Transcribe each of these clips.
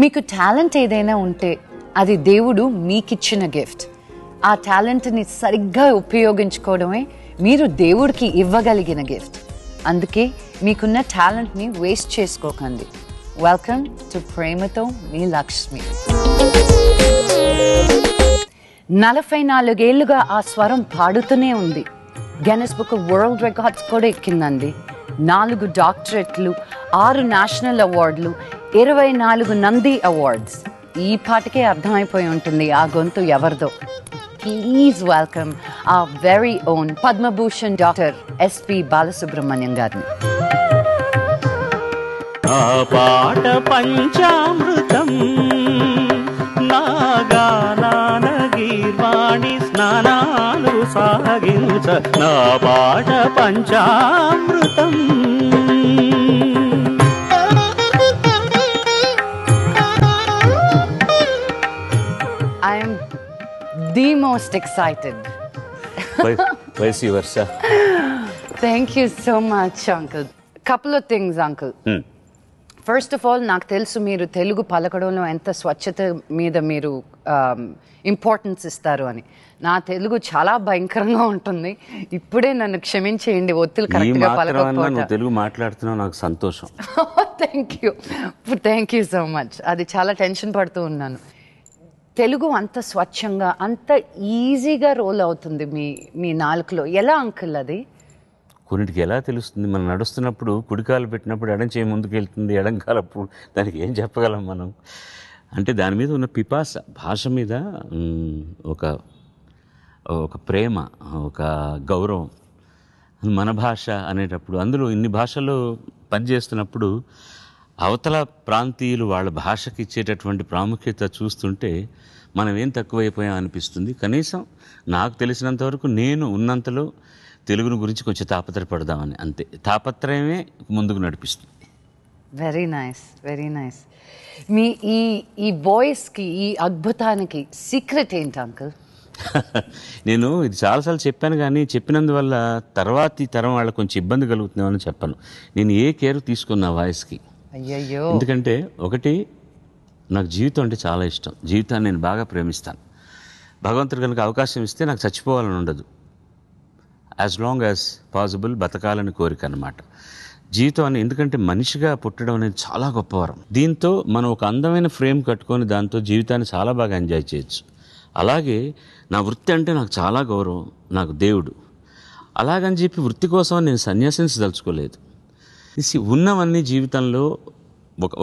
మీకు టాలెంట్ ఏదైనా ఉంటే అది దేవుడు మీకిచ్చిన గిఫ్ట్. ఆ టాలెంట్ని సరిగ్గా ఉపయోగించుకోవడమే మీరు దేవుడికి ఇవ్వగలిగిన గిఫ్ట్. అందుకే మీకున్న టాలెంట్ని వేస్ట్ చేసుకోకండి. వెల్కమ్ టు ప్రేమతో మీ లక్ష్మి. 44 ఏళ్లుగా ఆ స్వరం పాడుతూనే ఉంది. Guinness book of world records కూడా ఎక్కిందండి. 4 డాక్టరేట్లు, 6 నేషనల్ అవార్డులు, 24 నంది అవార్డ్స్. ఈ పాటకే అర్థమైపోయి ఉంటుంది ఆ గొంతు ఎవరిదో. Please welcome our very own Padma Bhushan doctor SP Balasubrahmanyam గారిని. ఆ పాట పంచామృతం, నాగానాన గీర్వాణి స్నానాలు సాగించ. నా పాట panchamrutham. I am the most excited. Vice versa. Thank you so much, Uncle. Couple of things, Uncle. First of all, నాకు తెలుసు మీరు తెలుగు పలకడంలో ఎంత స్వచ్ఛత మీద మీరు ఇంపార్టెన్స్ ఇస్తారు అని. నా తెలుగు చాలా భయంకరంగా ఉంటుంది. ఇప్పుడే నన్ను క్షమించేయండి ఒత్తులు కరెక్ట్గా పలకపోతే. తెలుగు మాట్లాడుతున్నావు, నాకు సంతోషం. Thank you so much. అది చాలా టెన్షన్ పడుతూ ఉన్నాను. తెలుగు అంత స్వచ్ఛంగా, అంత ఈజీగా రోల్ అవుతుంది మీ నాలుకలో. ఎలా అంకుల్ అది? కొన్నిటికి ఎలా తెలుస్తుంది? మనం నడుస్తున్నప్పుడు కుడికాలు పెట్టినప్పుడు ఎడం చేయి ముందుకు వెళ్తుంది, ఎడంకాలప్పుడు దానికి ఏం చెప్పగలం మనం? అంటే దాని మీద ఉన్న పిపాస, భాష మీద ఒక ప్రేమ, ఒక గౌరవం. మన భాష అనేటప్పుడు, అందులో ఇన్ని భాషలు పనిచేస్తున్నప్పుడు అవతల ప్రాంతీయులు వాళ్ళ భాషకి ఇచ్చేటటువంటి ప్రాముఖ్యత చూస్తుంటే మనం ఏం తక్కువైపోయాం అనిపిస్తుంది. కనీసం నాకు తెలిసినంతవరకు నేను ఉన్నంతలో తెలుగుని గురించి కొంచెం తాపత్రయపడదామని, అంతే. తాపత్రయమే ముందుకు నడిపిస్తుంది. Very nice, very nice. మీ ఈ వాయిస్కి, ఈ అద్భుతానికి సీక్రెట్ ఏంటి అంకుల్? నేను ఇది చాలాసార్లు చెప్పాను, కానీ చెప్పినందువల్ల తర్వాతి తరం వాళ్ళకి కొంచెం ఇబ్బంది కలుగుతుందేమని చెప్పాను. నేను ఏ కేర్ తీసుకున్నా వాయిస్కి. అయ్యయ్యో. ఎందుకంటే ఒకటి, నాకు జీవితం అంటే చాలా ఇష్టం. జీవితాన్ని నేను బాగా ప్రేమిస్తాను. భగవంతుడు కనుక అవకాశం ఇస్తే నాకు చచ్చిపోవాలని ఉండదు. యాజ్ లాంగ్ యాజ్ పాసిబుల్ బతకాలని కోరిక అన్నమాట. జీవితం అని, ఎందుకంటే మనిషిగా పుట్టడం అనేది చాలా గొప్పవరం. దీంతో మనం ఒక అందమైన ఫ్రేమ్ కట్టుకొని దాంతో జీవితాన్ని చాలా బాగా ఎంజాయ్ చేయొచ్చు. అలాగే నా వృత్తి అంటే నాకు చాలా గౌరవం, నాకు దేవుడు. అలాగని చెప్పి వృత్తి కోసం నేను సన్యాసించదలుచుకోలేదు. ఉన్నవన్నీ జీవితంలో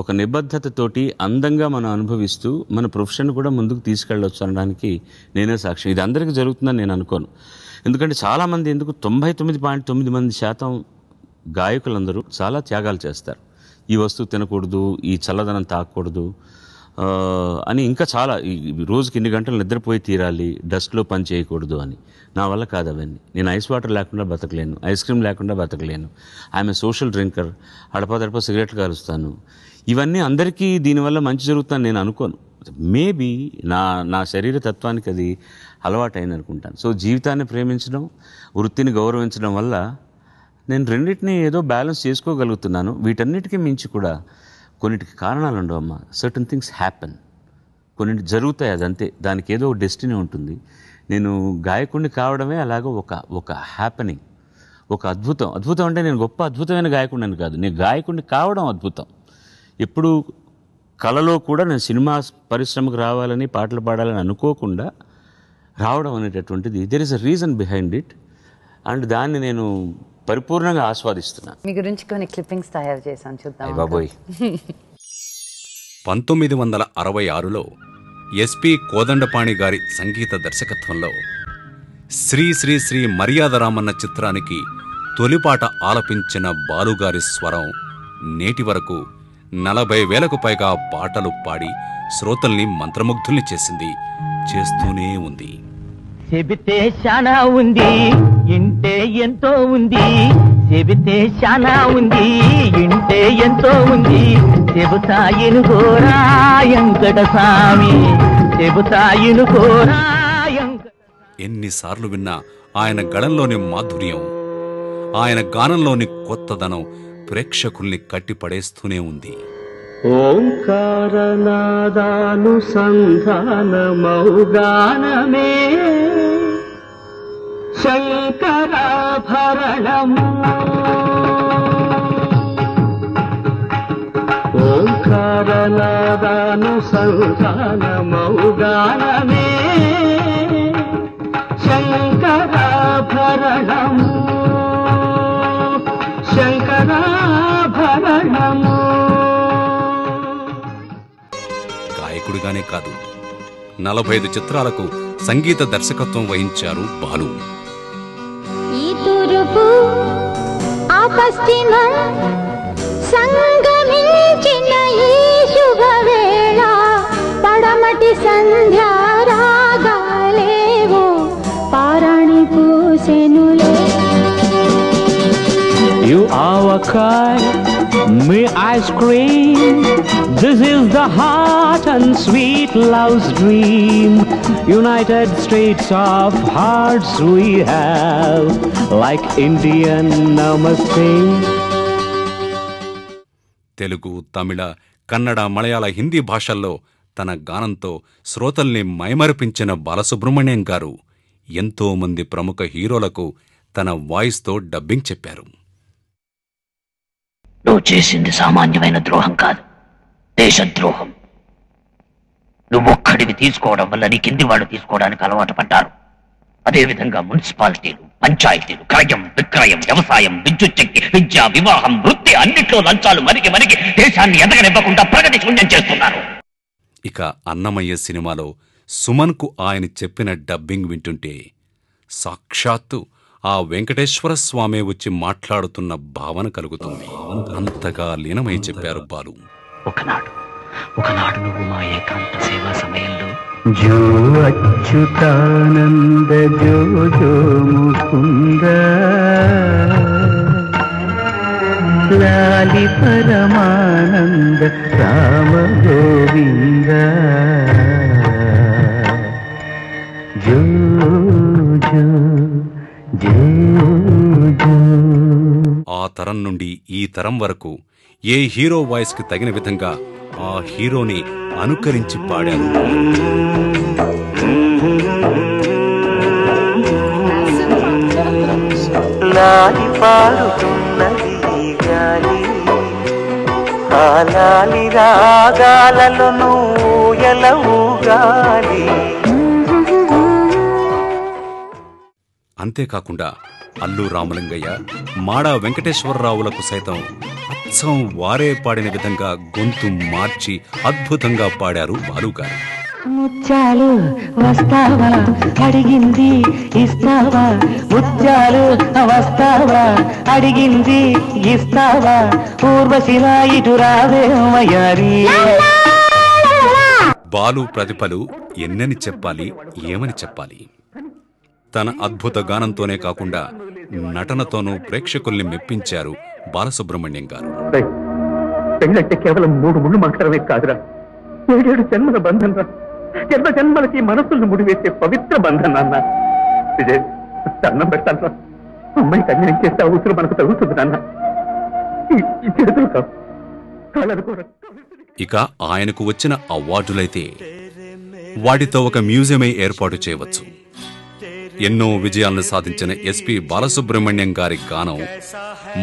ఒక నిబద్ధతతోటి అందంగా మనం అనుభవిస్తూ మన ప్రొఫెషన్ కూడా ముందుకు తీసుకెళ్ళవచ్చు అనడానికి నేనే సాక్షి. ఇది అందరికీ జరుగుతుందని నేను అనుకోను. ఎందుకంటే చాలామంది, 99.9% గాయకులందరూ చాలా త్యాగాలు చేస్తారు. ఈ వస్తువు తినకూడదు, ఈ చల్లదనం తాకూడదు అని, ఇంకా చాలా, రోజుకి ఇన్ని గంటలు నిద్రపోయి తీరాలి, డస్ట్లో పని చేయకూడదు అని. నా వల్ల కాదు అవన్నీ. నేను ఐస్ వాటర్ లేకుండా బతకలేను, ఐస్ క్రీమ్ లేకుండా బతకలేను. I'm a social drinker. అడపదడప సిగరెట్లు కాలుస్తాను. ఇవన్నీ అందరికీ దీనివల్ల మంచి జరుగుతుందని నేను అనుకోను. మేబీ నా శరీర తత్వానికి అది అలవాటు అయింది అనుకుంటాను. సో జీవితాన్ని ప్రేమించడం, వృత్తిని గౌరవించడం వల్ల నేను రెండింటినీ ఏదో బ్యాలెన్స్ చేసుకోగలుగుతున్నాను. వీటన్నిటికీ మించి కూడా కొన్నిటికి కారణాలు ఉండవు అమ్మా. సర్టన్ థింగ్స్ హ్యాపెన్, కొన్నిటి జరుగుతాయి, అదంతే. దానికి ఏదో ఒక డెస్టినీ ఉంటుంది. నేను గాయకుడిని కావడమే అలాగో ఒక హ్యాపెనింగ్, ఒక అద్భుతం. అద్భుతం అంటే నేను గొప్ప అద్భుతమైన గాయకుడిని కాదు, నేను గాయకుడిని కావడం అద్భుతం. ఎప్పుడు కళలో కూడా నేను సినిమా పరిశ్రమకు రావాలని, పాటలు పాడాలని అనుకోకుండా రావడం అనేటటువంటిది, there is a reason behind it. And దాన్ని నేను పరిపూర్ణంగా ఆస్వాదిస్తున్నాను. మీ గురించి కొన్ని క్లిప్పింగ్స్ తయారు చేశాను, చూద్దాం. బాబోయ్. 1966లో ఎస్పి కోదండపాణి గారి సంగీత దర్శకత్వంలో శ్రీ శ్రీ శ్రీ మర్యాదరామన్న చిత్రానికి తొలిపాట ఆలపించిన బాలుగారి స్వరం నేటి వరకు 40,000కు పైగా పాటలు పాడి శ్రోతల్ని మంత్రముగ్ధుల్ని చేసింది, చేస్తూనే ఉంది. చెబితే శానా ఉంది, ఇంటే ఎంతో ఉంది. చెబితే శానా ఉంది, ఇంటే ఎంతో ఉంది. చెబుతాయిను గోరాయంకట స్వామి, చెబుతాయిను గోరాయంకట. ఎన్నిసార్లు విన్నా ఆయన గళంలోని మాధుర్యం, ఆయన గానంలోని కొత్తదనం ప్రేక్షకుల్ని కట్టిపడేస్తూనే ఉంది. ఓంకారనాదానుసంధానమౌగానమే శంకరాభరణము ఓంకారనాదానుసంధానమౌగానమే శంకరాభరణము శంకరాభరణము. గాయకుడిగానే కాదు 45 చిత్రాలకు సంగీత దర్శకత్వం వహించారు బాలు. ఈ తూర్పు ఆ పశ్చిమం సంగమించిన ఈ శుభవేళ పడమటి సంధ్యా రాగాలేవో పారాణి పూసెనులే. You are a kite, may I scream? This is the heart and sweet love's dream. United States of hearts we have, like Indian namaste. Telugu, తమిళ, కన్నడ, మలయాళ, హిందీ భాషల్లో తన గానంతో శ్రోతల్ని మైమరిపించిన బాలసుబ్రహ్మణ్యం గారు ఎంతో మంది ప్రముఖ హీరోలకు తన వాయిస్తో డబ్బింగ్ చెప్పారు. నువ్వు చేసింది సామాన్యమైన ద్రోహం కాదు, దేశద్రోహం. నువ్వొక్కడివి తీసుకోవడం వల్ల నీ కింది వాళ్ళు తీసుకోవడానికి అలవాటు పడ్డారు. అదేవిధంగా మున్సిపాలిటీలు, పంచాయతీలు, క్రయం, విక్రయం, వ్యవసాయం, విద్యుత్ శక్తి, విద్య, వివాహం, వృత్తి అన్నిట్లో లంచాలు మరిగి మరిగి దేశాన్ని ఎదగనివ్వకుండా ప్రగతి శూన్యం చేస్తున్నారు. ఇక అన్నమయ్య సినిమాలో సుమన్కు ఆయన చెప్పిన డబ్బింగ్ వింటుంటే సాక్షాత్తు ఆ వెంకటేశ్వర స్వామే వచ్చి మాట్లాడుతున్న భావన కలుగుతుంది. అంతగా లీనమై చెప్పారు బాలు. ఒకనాడు నువ్వు మా ఏకాంత సేవా సమయంలో జో అచ్యుతానంద జో జో ముకుంద లాలి పరమానంద రామ గోవింద జో జో జో జో. ఆ తరం నుండి ఈ తరం వరకు ఏ హీరో వాయిస్కి తగిన విధంగా ఆ హీరోని అనుకరించి పాడారు. లాలి పాడుతున్నది గాలి, ఆ లాలి రాగాలలో నువ్వు ఎలవుగాలి. అంతేకాకుండా అల్లు రామలింగయ్య, మాడా వెంకటేశ్వరరావులకు సైతం అచ్చం వారే పాడిన విధంగా గొంతు మార్చి అద్భుతంగా పాడారు బాలుగారు. ముత్యాలు వస్తావా అడిగింది ఇస్తావా, ముత్యాలు వస్తావా అడిగింది ఇస్తావా, ఊర్వశిలా ఇటు రావేమయారి. బాలు ప్రతిభలు ఎన్నని చెప్పాలి, ఏమని చెప్పాలి. తన అద్భుత గానంతోనే కాకుండా నటనతోనూ ప్రేక్షకుల్ని మెప్పించారు బాలసుబ్రహ్మణ్యం గారు. పెళ్ళంటే కేవలం 3 ముళ్ళు మాత్రమే కాదురా, 7 జన్మల బంధం రా. జన్మ జన్మలకి మనసులను ముడివేసే పవిత్ర బంధం నాన్న. ఇదే అన్నం పెడతాను, అమ్మాయికి అన్యాయం చేస్తే ఆ ఉసురు మనకు తగులుతుంది నాన్న. ఈ చేతులు కావు, కాళ్ళను కూడా. ఇక ఆయనకు వచ్చిన అవార్డులైతే వాటితో ఒక మ్యూజియమే ఏర్పాటు చేయవచ్చు. ఎన్నో విజయాలను సాధించిన ఎస్పి బాలసుబ్రహ్మణ్యం గారి గానం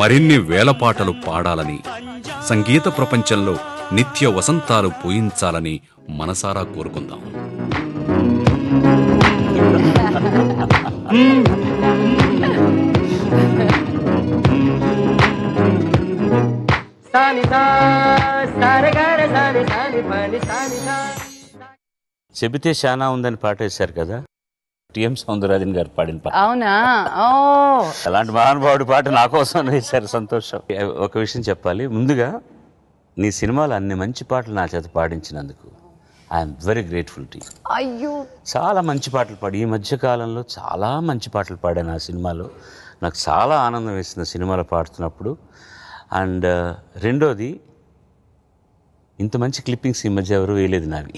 మరిన్ని వేల పాటలు పాడాలని, సంగీత ప్రపంచంలో నిత్య వసంతాలు పూయించాలని మనసారా కోరుకుందాం. చెబితే శానా ఉందని పాట వేశారు కదా, టిఎం సౌందరరాజన్ గారు పాడిన పాట. అవునా? ఓ, అలాంటి మహానుభావుడి పాట నా కోసం వేశారు, సంతోషం. ఒక విషయం చెప్పాలి, ముందుగా నీ సినిమాలో అన్ని మంచి పాటలు నా చేత పాడించినందుకు I'm very grateful to you. అయ్యో, చాలా మంచి పాటలు పాడి ఈ మధ్యకాలంలో చాలా మంచి పాటలు పాడాను ఆ సినిమాలో. నాకు చాలా ఆనందం వేసింది సినిమాలో పాడుతున్నప్పుడు. అండ్ రెండోది, ఇంత మంచి క్లిప్పింగ్స్ ఈ మధ్య ఎవరు వేయలేదు నావి.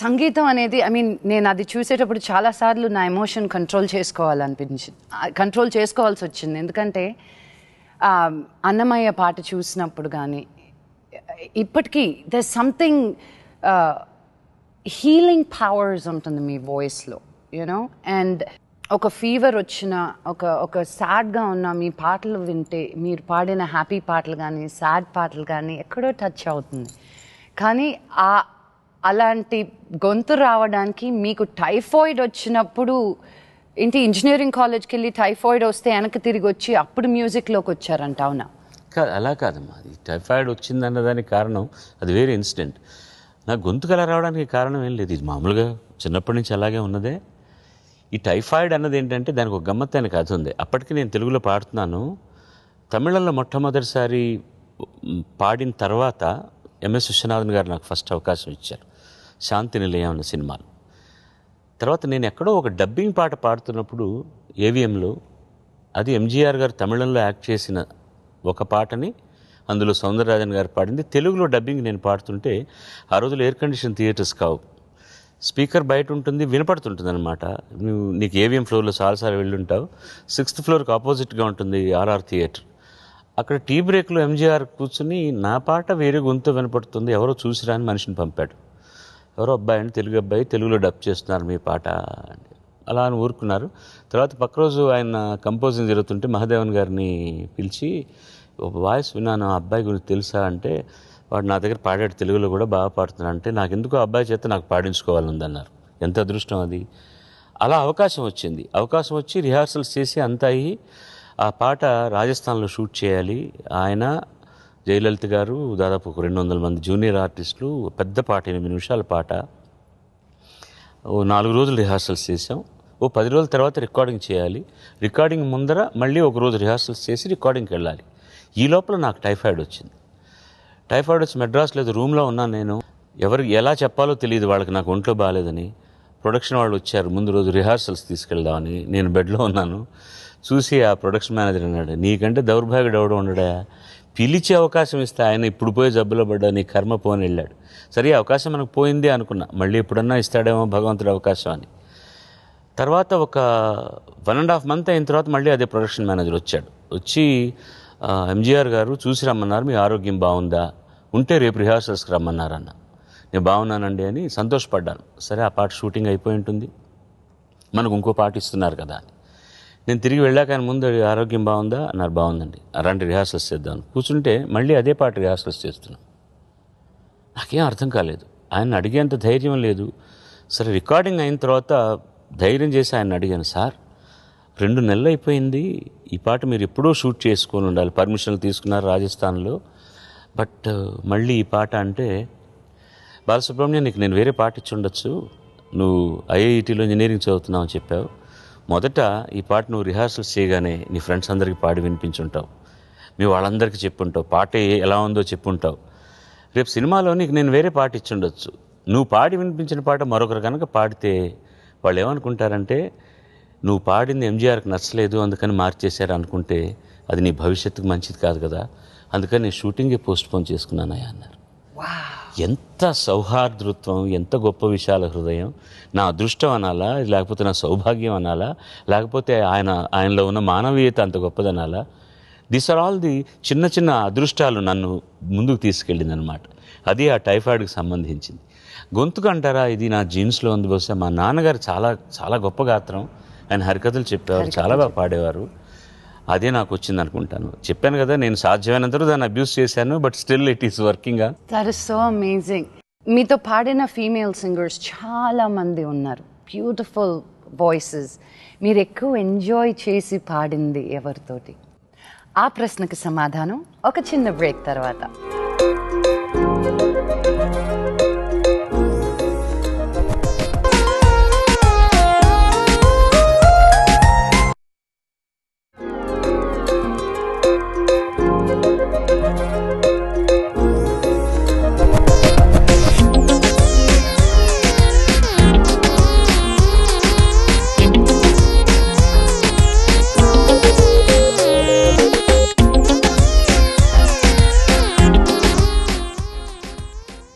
సంగీతం అనేది నేను అది చూసేటప్పుడు చాలాసార్లు నా ఎమోషన్ కంట్రోల్ చేసుకోవాల్సి వచ్చింది. ఎందుకంటే అన్నమయ్య పాట చూసినప్పుడు కానీ ఇప్పటికీ దర్ సంథింగ్ హీలింగ్ పవర్స్ ఉంటుంది మీ వాయిస్లో యూనో. అండ్ ఒక ఫీవర్ వచ్చిన ఒక సాడ్గా ఉన్న మీ పాటలు వింటే మీరు పాడిన హ్యాపీ పాటలు కానీ సాడ్ పాటలు కానీ ఎక్కడో టచ్ అవుతుంది. కానీ అలాంటి గొంతు రావడానికి మీకు టైఫాయిడ్ వచ్చినప్పుడు ఏంటి ఇంజనీరింగ్ కాలేజ్కి వెళ్ళి టైఫాయిడ్ వస్తే వెనక్కి తిరిగి వచ్చి అప్పుడు మ్యూజిక్లోకి వచ్చారంట, అవునా? అలా కాదమ్మా, అది టైఫాయిడ్ వచ్చిందన్న దానికి కారణం అది వేరే ఇన్సిడెంట్. నాకు గొంతుకు అలా రావడానికి కారణం ఏం లేదు, ఇది మామూలుగా చిన్నప్పటి నుంచి అలాగే ఉన్నదే. ఈ టైఫాయిడ్ అన్నది ఏంటంటే దానికి ఒక గమ్మత్తైన కథ ఉంది. అప్పటికి నేను తెలుగులో పాడుతున్నాను. తమిళంలో మొట్టమొదటిసారి పాడిన తర్వాత ఎంఎస్ విశ్వనాథన్ గారు నాకు ఫస్ట్ అవకాశం ఇచ్చారు శాంతి నిలయం అన్న సినిమాలో. తర్వాత నేను ఎక్కడో ఒక డబ్బింగ్ పాట పాడుతున్నప్పుడు ఏవిఎంలో, అది ఎంజీఆర్ గారు తమిళంలో యాక్ట్ చేసిన ఒక పాటని అందులో సౌందరరాజన్ గారు పాడింది, తెలుగులో డబ్బింగ్ నేను పాడుతుంటే ఆ రోజులు ఎయిర్ కండిషన్ థియేటర్స్ కావు, స్పీకర్ బయట ఉంటుంది, వినపడుతుంటుంది అనమాట. నీకు ఏవిఎం ఫ్లోర్లో చాలాసార్లు వెళ్ళుంటావు, 6th ఫ్లోర్కి ఆపోజిట్గా ఉంటుంది ఆర్ఆర్ థియేటర్. అక్కడ టీ బ్రేక్లో ఎంజీఆర్ కూర్చుని నా పాట వేరే గొంతు వినపడుతుంది, ఎవరో చూసిరా అని మనిషిని పంపాడు. ఎవరో అబ్బాయి అండి, తెలుగు అబ్బాయి, తెలుగులో డబ్ చేస్తున్నారు మీ పాట అలా అని ఊరుకున్నారు. తర్వాత పక్క రోజు ఆయన కంపోజింగ్ జరుగుతుంటే మహాదేవన్ గారిని పిలిచి ఒక వాయిస్ విన్నాను, ఆ అబ్బాయి గురించి తెలుసా అంటే, వాడు నా దగ్గర పాడాడు, తెలుగులో కూడా బాగా పాడుతున్నాడు అంటే, నాకు ఎందుకో అబ్బాయి చేత నాకు పాడించుకోవాలని ఉందన్నారు. ఎంత అదృష్టం అది. అలా అవకాశం వచ్చింది. అవకాశం వచ్చి రిహార్సల్స్ చేసి అంతా అయ్యి ఆ పాట రాజస్థాన్లో షూట్ చేయాలి. ఆయన, జయలలిత గారు, దాదాపు ఒక 200 మంది జూనియర్ ఆర్టిస్టులు, పెద్ద పాట, 8 నిమిషాల పాట. ఓ 4 రోజులు రిహార్సల్స్ చేసాం. ఓ 10 రోజుల తర్వాత రికార్డింగ్ చేయాలి. రికార్డింగ్ ముందర మళ్ళీ ఒక రోజు రిహార్సల్స్ చేసి రికార్డింగ్కి వెళ్ళాలి. ఈ లోపల నాకు టైఫాయిడ్ వచ్చింది. టైఫాయిడ్ వచ్చి మెడ్రాస్లో రూమ్లో ఉన్నాను నేను. ఎవరికి ఎలా చెప్పాలో తెలియదు వాళ్ళకి నాకు ఒంట్లో బాగాలేదని. ప్రొడక్షన్ వాళ్ళు వచ్చారు ముందు రోజు రిహార్సల్స్ తీసుకెళ్దామని. నేను బెడ్లో ఉన్నాను. చూసి ఆ ప్రొడక్షన్ మేనేజర్ అన్నాడు, నీకంటే దౌర్భాగ్యుడు ఎవడో ఉండడా, పిలిచే అవకాశం ఇస్తే ఆయన ఇప్పుడు పోయి జబ్బులో పడ్డా, నీ కర్మ పోని వెళ్ళాడు. సరే అవకాశం మనకు పోయింది అనుకున్నా, మళ్ళీ ఎప్పుడన్నా ఇస్తాడేమో భగవంతుడి అవకాశం అని. తర్వాత ఒక 1.5 month అయిన తర్వాత మళ్ళీ అదే ప్రొడక్షన్ మేనేజర్ వచ్చాడు. వచ్చి ఎంజీఆర్ గారు చూసి రమ్మన్నారు, మీ ఆరోగ్యం బాగుందా, ఉంటే రేపు రిహార్సల్స్కి రమ్మన్నారన్న. నేను బాగున్నానండి అని సంతోషపడ్డాను. సరే ఆ పాట షూటింగ్ అయిపోయి ఉంటుంది, మనకు ఇంకో పాట ఇస్తున్నారు కదా అని. నేను తిరిగి వెళ్ళాక ఆయన ముందు ఆరోగ్యం బాగుందా అన్నారు. బాగుందండి, అలాంటి రిహార్సల్స్ చేద్దాం. కూర్చుంటే మళ్ళీ అదే పాట రిహార్సల్స్ చేస్తున్నాం. నాకేం అర్థం కాలేదు, ఆయన అడిగేంత ధైర్యం లేదు. సరే రికార్డింగ్ అయిన తర్వాత ధైర్యం చేసి ఆయన అడిగాను, సార్ 2 నెలలు అయిపోయింది, ఈ పాట మీరు ఎప్పుడో షూట్ చేసుకొని ఉండాలి, పర్మిషన్లు తీసుకున్నారు రాజస్థాన్లో, బట్ మళ్ళీ ఈ పాట అంటే, బాలసుబ్రహ్మణ్యం నీకు నేను వేరే పాట ఇచ్చి ఉండొచ్చు, నువ్వు ఐఐటీలో ఇంజనీరింగ్ చదువుతున్నావు అని చెప్పావు, మొదట ఈ పాట నువ్వు రిహార్సల్స్ చేయగానే నీ ఫ్రెండ్స్ అందరికీ పాడి వినిపించుంటావు, మీ వాళ్ళందరికీ చెప్పుంటావు, పాట ఎలా ఉందో చెప్పుంటావు, రేపు సినిమాలో నీకు నేను వేరే పాట ఇచ్చి ఉండొచ్చు, నువ్వు పాడి వినిపించిన పాట మరొకరు కనుక పాడితే వాళ్ళు ఏమనుకుంటారంటే నువ్వు పాడింది ఎంజీఆర్కి నచ్చలేదు అందుకని మార్చేశారు అనుకుంటే అది నీ భవిష్యత్తుకు మంచిది కాదు కదా, అందుకని నేను షూటింగే పోస్ట్పోన్ చేసుకున్నానయ్యా అన్నారు. ఎంత సౌహార్దృత్వం, ఎంత గొప్ప విశాల హృదయం. నా అదృష్టం అనాలా, లేకపోతే నా సౌభాగ్యం అనాలా, లేకపోతే ఆయనలో ఉన్న మానవీయత అంత గొప్పదనాలా. దీస్ ఆర్ ఆల్ ది చిన్న చిన్న అదృష్టాలు నన్ను ముందుకు తీసుకెళ్ళింది అనమాట. అది ఆ టైఫాయిడ్కి సంబంధించింది. గొంతుకు అంటారా, ఇది నా జీన్స్లో ఉంది. బహుశా మా నాన్నగారు చాలా చాలా గొప్ప గాత్రం, ఆయన హరికథలు చెప్పేవారు, చాలా బాగా పాడేవారు, అదే నాకు వచ్చింది అనుకుంటాను. చెప్పాను కదా, నేను సాధ్యమైనంత దాన్ని అబ్యూస్ చేశాను, but still it is working. That is so amazing. మీతో పాడిన ఫీమేల్ సింగర్స్ చాలా మంది ఉన్నారు, బ్యూటిఫుల్ వాయిసెస్. మీరు ఎక్కువ ఎంజాయ్ చేసి పాడింది ఎవరితోటి? ఆ ప్రశ్నకు సమాధానం ఒక చిన్న బ్రేక్ తర్వాత.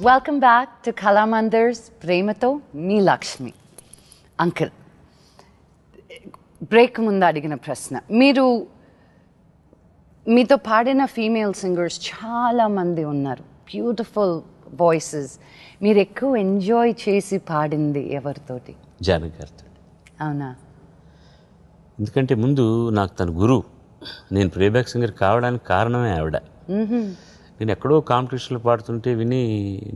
Welcome back to Kalamandir's. ప్రేమతో మీ లక్ష్మి. అంకుల్, బ్రేక్ ముందు అడిగిన ప్రశ్న, మీతో పాడిన ఫీమేల్ సింగర్స్ చాలామంది ఉన్నారు, బ్యూటిఫుల్ వాయిసెస్. మీరు ఎక్కువ ఎంజాయ్ చేసి పాడింది ఎవరితోటి? జానకి గారితో. అవునా? ఎందుకంటే ముందు నాకు తన గురువు. నేను ప్లేబ్యాక్ సింగర్ కావడానికి కారణమే ఆవిడ. నేను ఎక్కడో కాంపిటీషన్లో పాడుతుంటే విని,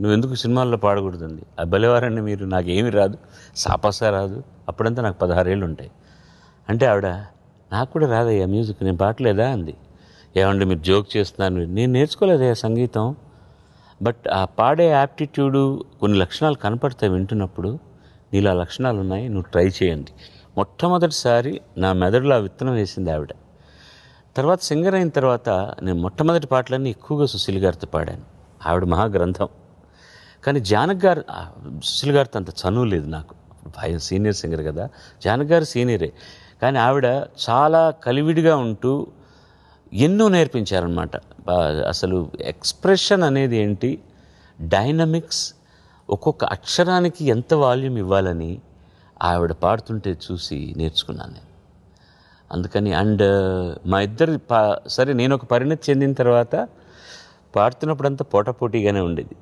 నువ్వెందుకు సినిమాల్లో పాడకూడదండి, ఆ బలివారండి మీరు, నాకేమీ రాదు, సాపాసా రాదు. అప్పుడంతా నాకు 16 ఏళ్ళు ఉంటాయి. అంటే ఆవిడ, నాకు కూడా రాదయ్యా మ్యూజిక్, నేను పాడలేదా అంది. ఏమండి మీరు జోక్ చేస్తున్నాను, నేను నేర్చుకోలేదయ్యా సంగీతం. బట్ ఆ పాడే యాప్టిట్యూడు కొన్ని లక్షణాలు కనపడతాయి వింటున్నప్పుడు. నీలో ఆ లక్షణాలు ఉన్నాయి, నువ్వు ట్రై చేయండి. మొట్టమొదటిసారి నా మెదడులో ఆ విత్తనం వేసింది ఆవిడ. తర్వాత సింగర్ అయిన తర్వాత నేను మొట్టమొదటి పాటలన్నీ ఎక్కువగా సుశీల్ గారితో పాడాను. ఆవిడ మహాగ్రంథం. కానీ జానకి గారు, సుశీల్ గారితో అంత చనువు లేదు నాకు, భయం, సీనియర్ సింగర్ కదా. జానకి గారు సీనియరే, కానీ ఆవిడ చాలా కలివిడిగా ఉంటూ ఎన్నో నేర్పించారనమాట. అసలు ఎక్స్ప్రెషన్ అనేది ఏంటి, డైనమిక్స్, ఒక్కొక్క అక్షరానికి ఎంత వాల్యూమ్ ఇవ్వాలని ఆవిడ పాడుతుంటే చూసి నేర్చుకున్నాను నేను. అందుకని అండ్ మా ఇద్దరు సరే, నేను ఒక పరిణతి చెందిన తర్వాత పాడుతున్నప్పుడంతా పోటాపోటీగానే ఉండేది.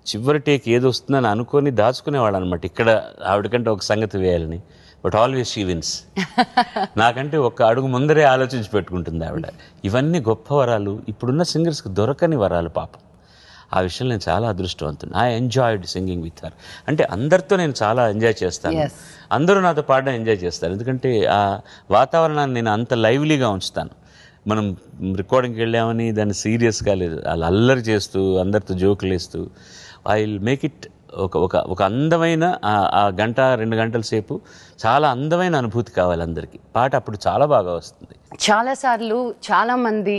చివరి టేక్ ఏది వస్తుందని అనుకొని దాచుకునేవాడు అనమాట, ఇక్కడ ఆవిడకంటే ఒక సంగతి వేయాలని. But always she wins. నాకంటే ఒక అడుగు ముందరే ఆలోచించి పెట్టుకుంటుంది ఆవిడ. ఇవన్నీ గొప్ప వరాలు, ఇప్పుడున్న సింగర్స్కి దొరకని వరాలు పాపం. ఆ విషయంలో నేను చాలా అదృష్టవంతుని. I enjoyed singing with her. అంటే అందరితో నేను చాలా ఎంజాయ్ చేస్తాను, అందరూ నాతో పాడడం ఎంజాయ్ చేస్తారు. ఎందుకంటే ఆ వాతావరణాన్ని నేను అంత లైవ్లీగా ఉంచుతాను. మనం రికార్డింగ్కి వెళ్ళామని దాన్ని సీరియస్గా లేదు, వాళ్ళు అల్లరి చేస్తూ అందరితో జోకులు వేస్తూ ఐ విల్ మేక్ ఇట్ ఒక అందమైన ఆ గంట 2 గంటల సేపు చాలా అందమైన అనుభూతి కావాలి అందరికీ. పాట అప్పుడు చాలా బాగా వస్తుంది. చాలాసార్లు చాలామంది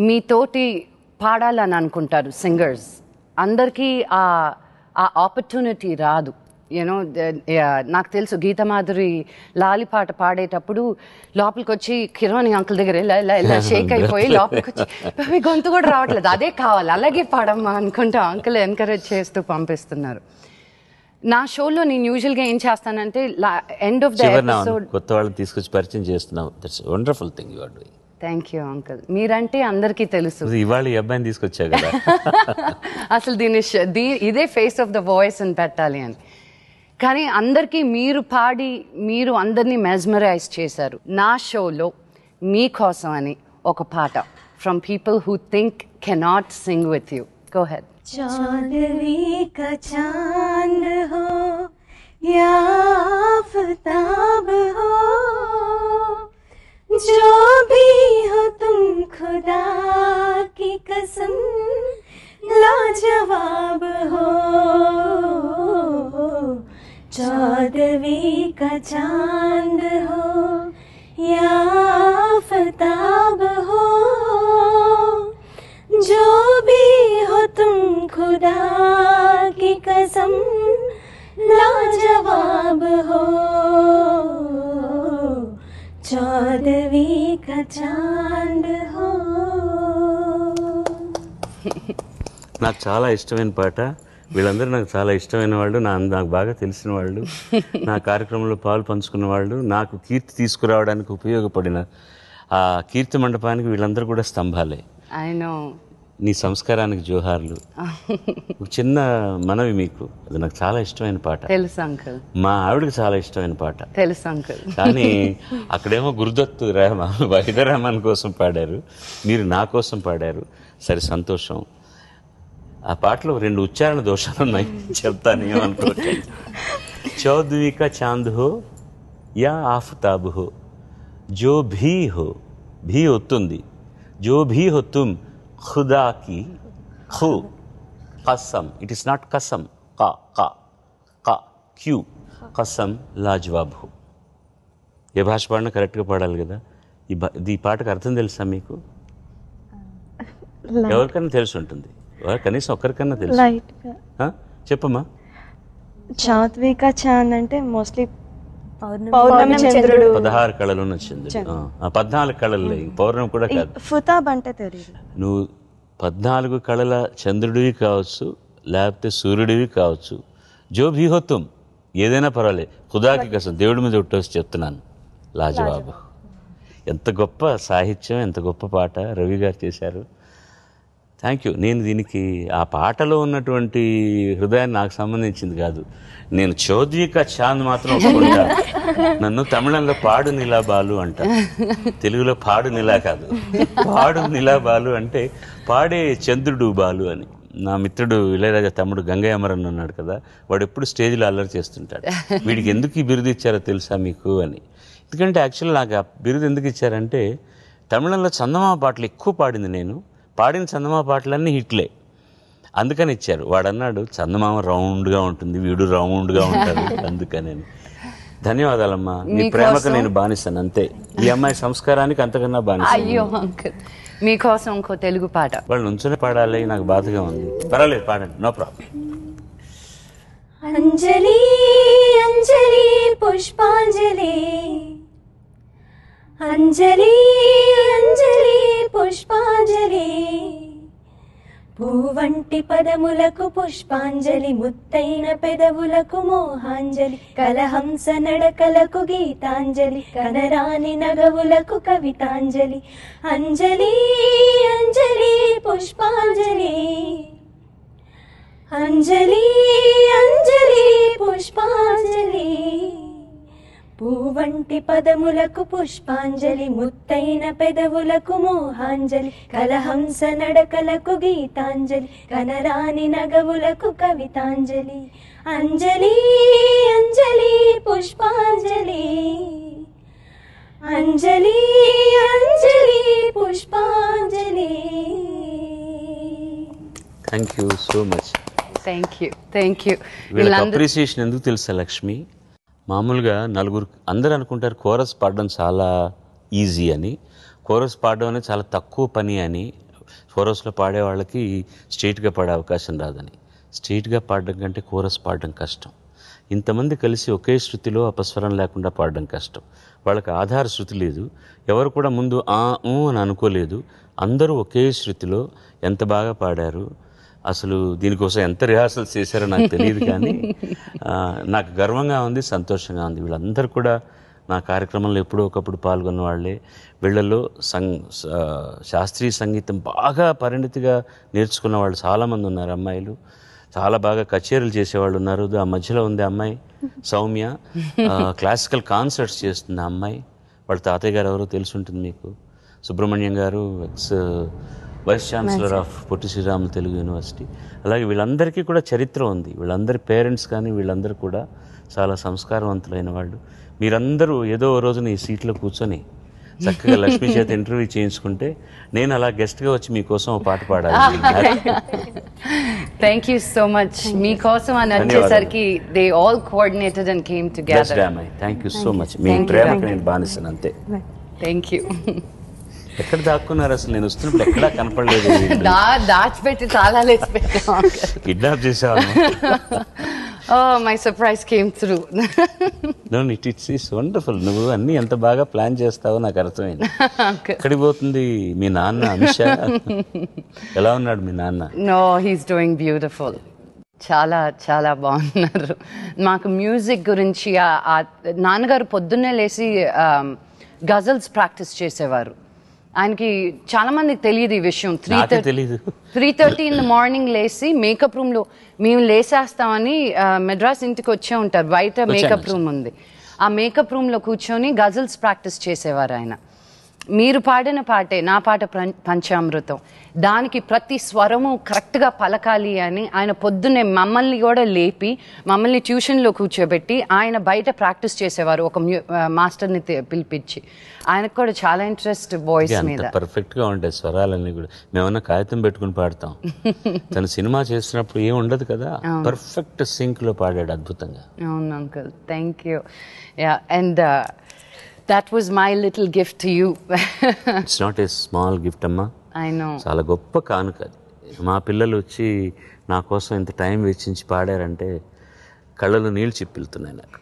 మీతోటి పాడాలని అనుకుంటారు సింగర్స్, అందరికీ ఆ ఆపర్చునిటీ రాదు. యూనో, నాకు తెలుసు గీతమాధురి లాలి పాట పాడేటప్పుడు లోపలికి వచ్చి కిరణ్ అంకుల్ దగ్గర ఇలా షేక్ అయిపోయి లోపలికి వచ్చి గొంతు కూడా రావట్లేదు, అదే కావాలి, అలాగే పాడమ్మా అనుకుంటూ అంకుల్ ఎంకరేజ్ చేస్తూ పంపిస్తున్నారు. నా షోలో నేను యూజువల్గా ఏం చేస్తానంటే ఎండ్ ఆఫ్ ద ఎపిసోడ్ కొత్త వాళ్ళని తీసుకొచ్చి పరిచయం చేస్తున్నావు. That's wonderful thing you are doing. Thank you uncle. మీరంటే అందరికీ తెలుసు. ఇవాళ ఈ అబ్బాయిని తీసుకొచ్చా కదా. అసలు ఇదే ఫేస్ ఆఫ్ ద వాయిస్ అని పెట్టాలి అని. కానీ అందరికీ మీరు పాడి మీరు అందరినీ మెస్మరైజ్ చేశారు. నా షోలో మీకోసం అని ఒక పాట from people who think cannot sing with you. Go ahead. चांदनी का चांद हो या आफताब हो, जो भी हो तुम खुदा की कसम लाजवाब हो. चौदहवीं का चांद हो या आफताब हो, जो भी हो तुम खुदा की कसम लाजवाब हो. चौदहवीं का चांद हो. నాకు చాలా ఇష్టమైన పాట. వీళ్ళందరూ నాకు చాలా ఇష్టమైన వాళ్ళు, నాకు బాగా తెలిసిన వాళ్ళు, నా కార్యక్రమంలో పాలు పంచుకున్న వాళ్ళు, నాకు కీర్తి తీసుకురావడానికి ఉపయోగపడిన ఆ కీర్తి మండపానికి వీళ్ళందరూ కూడా స్తంభాలే. నీ సంస్కారానికి జోహార్లు. ఒక చిన్న మనవి మీకు, అది నాకు చాలా ఇష్టమైన పాట. తెలుసు అంకుల్. మా ఆవిడకి చాలా ఇష్టమైన పాట. తెలుసు అంకుల్. కానీ అక్కడేమో గురుదత్తు వైద్యరామన్ కోసం పాడారు, మీరు నా కోసం పాడారు. సరే, సంతోషం. ఆ పాటలో 2 ఉచ్చారణ దోషాలు ఉన్నాయి, చెప్తాను, ఏమనుకోండి. చౌదవి కా చాంద్ హో యా ఆఫ్తాబ్ హో, జో భీ హో, భీ ఒత్తుంది, జో భీ హో తుమ్ ఖుదా కి ఖు Kasam, it is not Kasam, కా కా కా క్యూ కసమ్ లాజవాబ్ హో. ఏ భాష పాడినా కరెక్ట్గా పాడాలి కదా. ఈ పాటకు అర్థం తెలుసా మీకు? ఎవరికైనా తెలిసి ఉంటుంది, కనీసం ఒక్కరికన్నా తెలుసు. చెప్పమ్మా. చౌదవి కా చాంద్ అంటే మోస్ట్లీ పౌర్ణమి చంద్రుడు, 16 కళలు ఉన్న చంద్రుడు. 14 కళలు, పౌర్ణమి కూడా కాదు. ఫుతాబ్ అంటే తెలియదు. నువ్వు 14 కళల చంద్రుడివి కావచ్చు, లేకపోతే సూర్యుడివి కావచ్చు, జో భీ హో తుమ్, ఏదైనా పర్వాలేదు, ఖుదాకి కసం, దేవుడి మీద ఒట్టేసి చెప్తున్నాను, లాజవాబు. ఎంత గొప్ప సాహిత్యం, ఎంత గొప్ప పాట రవి గారు చేశారు. Thank you. నేను దీనికి ఆ పాటలో ఉన్నటువంటి హృదయాన్ని నాకు సంబంధించింది కాదు. నేను చౌద్విక చాంద్ మాత్రం ఒప్పుకుంటా. నన్ను తమిళంలో పాడు నిలా బాలు అంట, తెలుగులో పాడు నిలా కాదు, పాడు నిలా బాలు అంటే పాడే చంద్రుడు బాలు అని. నా మిత్రుడు ఇళయరాజా తమ్ముడు గంగయ్య అమరన్ ఉన్నాడు కదా, వాడు ఎప్పుడు స్టేజ్లో అల్లరి చేస్తుంటాడు. వీడికి ఎందుకు ఈ బిరుదు ఇచ్చారో తెలుసా మీకు అని. ఎందుకంటే యాక్చువల్లీ నాకు ఆ బిరుదు ఎందుకు ఇచ్చారంటే, తమిళంలో చందమామ పాటలు ఎక్కువ పాడింది నేను, పాడిన చందమామ పాటలన్నీ హిట్లే, అందుకని ఇచ్చారు. వాడు అన్నాడు చందమామ రౌండ్గా ఉంటుంది, వీడు రౌండ్గా ఉంటాడు, అందుకని. ధన్యవాదాలమ్మా, నీ ప్రేమకు నేను బానిస్తాను అంతే. ఈ అమ్మాయి సంస్కారానికి అంతకన్నా బానిస్తాను. అయ్యో అంకుల్, మీకోసం ఇంకో తెలుగు పాట. వాళ్ళు నుంచొని పాడాలి, నాకు బాధగా ఉంది. పర్వాలేదు, పాడండి, నో ప్రాబ్లం. అంజలి అంజలి పుష్పాంజలి, అంజలి అంజలి పుష్పాంజలి, పూవంటి పదములకు పుష్పాంజలి, ముత్తైన పెదవులకు మోహాంజలి, కలహంస నడకలకు గీతాంజలి, కనరాని నగవులకు కవితాంజలి. అంజలి అంజలి పుష్పాంజలి, అంజలి అంజలి పుష్పాంజలి, పూవంటి పదములకు పుష్పాంజలి, ముత్తైన పెదవులకు మోహాంజలి, కలహంస నడకలకు గీతాంజలి, కనరాని నగవులకు కవితాంజలి. అంజలి అంజలి పుష్పాంజలి, అంజలి అంజలి పుష్పాంజలి. Thank you so much. Thank you. వీళ్ళకి అప్రిసియేషన్ ఎందుకు తెలుసా లక్ష్మి? మామూలుగా నలుగురు అందరూ అనుకుంటారు కోరస్ పాడడం చాలా ఈజీ అని, కోరస్ పాడడం అనేది చాలా తక్కువ పని అని, కోరస్లో పాడే వాళ్ళకి స్ట్రైట్గా పాడే అవకాశం రాదని. స్ట్రైట్గా పాడడం కంటే కోరస్ పాడడం కష్టం. ఇంతమంది కలిసి ఒకే శృతిలో అపస్వరం లేకుండా పాడడం కష్టం. వాళ్ళకి ఆధార శృతి లేదు, ఎవరు కూడా ముందు ఆ అని అనుకోలేదు, అందరూ ఒకే శృతిలో ఎంత బాగా పాడారు. అసలు దీనికోసం ఎంత రిహార్సల్స్ చేశారో నాకు తెలియదు, కానీ నాకు గర్వంగా ఉంది, సంతోషంగా ఉంది. వీళ్ళందరూ కూడా నా కార్యక్రమంలో ఎప్పుడో ఒకప్పుడు పాల్గొన్న వాళ్ళే. వీళ్ళల్లో శాస్త్రీయ సంగీతం బాగా పరిణితిగా నేర్చుకున్న వాళ్ళు చాలామంది ఉన్నారు. అమ్మాయిలు చాలా బాగా కచేరీలు చేసేవాళ్ళు ఉన్నారు. ఆ మధ్యలో ఉంది అమ్మాయి సౌమ్య, క్లాసికల్ కాన్సర్ట్స్ చేస్తుంది ఆ అమ్మాయి. వాళ్ళ తాతయ్య గారు ఎవరో తెలిసి ఉంటుంది మీకు, Subrahmanyam garu, ex vice chancellor of Potti Sriramulu Telugu University. అలాగే వీళ్ళందరికీ కూడా చరిత్ర ఉంది. వీళ్ళందరి పేరెంట్స్ కానీ వీళ్ళందరూ కూడా చాలా సంస్కారవంతులైన వాళ్ళు. మీరందరూ ఏదో ఓ రోజున ఈ సీట్లో కూర్చొని చక్కగా లక్ష్మీ చేత ఇంటర్వ్యూ చేయించుకుంటే నేను అలా గెస్ట్గా వచ్చి మీకోసం ఒక పాట పాడాలి. Thank you so much. మీకోసం అని వచ్చేసరికి they all coordinated and came together. Thank you so much. మీ ప్రేమకు నేను బానిస్తాను అంతే. Thank you. ఎక్కడ దాక్కున్నారు అసలు? నేను వస్తున్నప్పుడు ఎక్కడా కనపడలేదు. దాచిపెట్టి చాలా లేచి పెట్టాం. కిడ్నాప్ చేసేవాళ్ళం. My surprise came through. It's is wonderful. నువ్వు అన్నీ ఎంత బాగా ప్లాన్ చేస్తావో నాకు అర్థమైంది. ఎక్కడికి పోతుంది మీ నాన్న అమిత్ షా? ఎలా ఉన్నాడు మీ నాన్న? No, he's doing beautiful. చాలా చాలా బాగున్నారు. మాకు మ్యూజిక్ గురించి నాన్నగారు పొద్దున్నే లేచి గజల్స్ ప్రాక్టీస్ చేసేవారు. ఆయనకి చాలా మందికి తెలియదు ఈ విషయం. 3:30 in the morning లేసి మేకప్ రూమ్లో మేము లేసేస్తామని మెడ్రాస్ ఇంటికి వచ్చే ఉంటారు. బయట మేకప్ రూమ్ ఉంది, ఆ మేకప్ రూమ్లో కూర్చొని గజల్స్ ప్రాక్టీస్ చేసేవారు ఆయన. మీరు పాడిన పాటే నా పాట పంచామృతం, దానికి ప్రతి స్వరము కరెక్ట్గా పలకాలి అని ఆయన పొద్దున్నే మమ్మల్ని కూడా లేపి మమ్మల్ని ట్యూషన్లో కూర్చోబెట్టి ఆయన బయట ప్రాక్టీస్ చేసేవారు, ఒక మాస్టర్ని పిలిపించి. ఆయనకు కూడా చాలా ఇంట్రెస్ట్ వాయిస్ మీద. పర్ఫెక్ట్గా ఉంటాయి స్వరాలన్నీ కూడా. మేమన్నా కాగితం పెట్టుకుని పాడతాం, తను సినిమా చేసినప్పుడు ఏం ఉండదు కదా, పర్ఫెక్ట్ సింక్లో పాడాడు అద్భుతంగా. అవును uncle, thank you. And that was my little gift to you. It's not a small gift అమ్మా. I know. చాలా గొప్ప కానుక. మా పిల్లలు వచ్చి నా కోసం ఇంత టైం వెచ్చించి పాడారంటే కళ్ళలో నీళ్ళు చిప్పిలుతున్నాయి నాకు.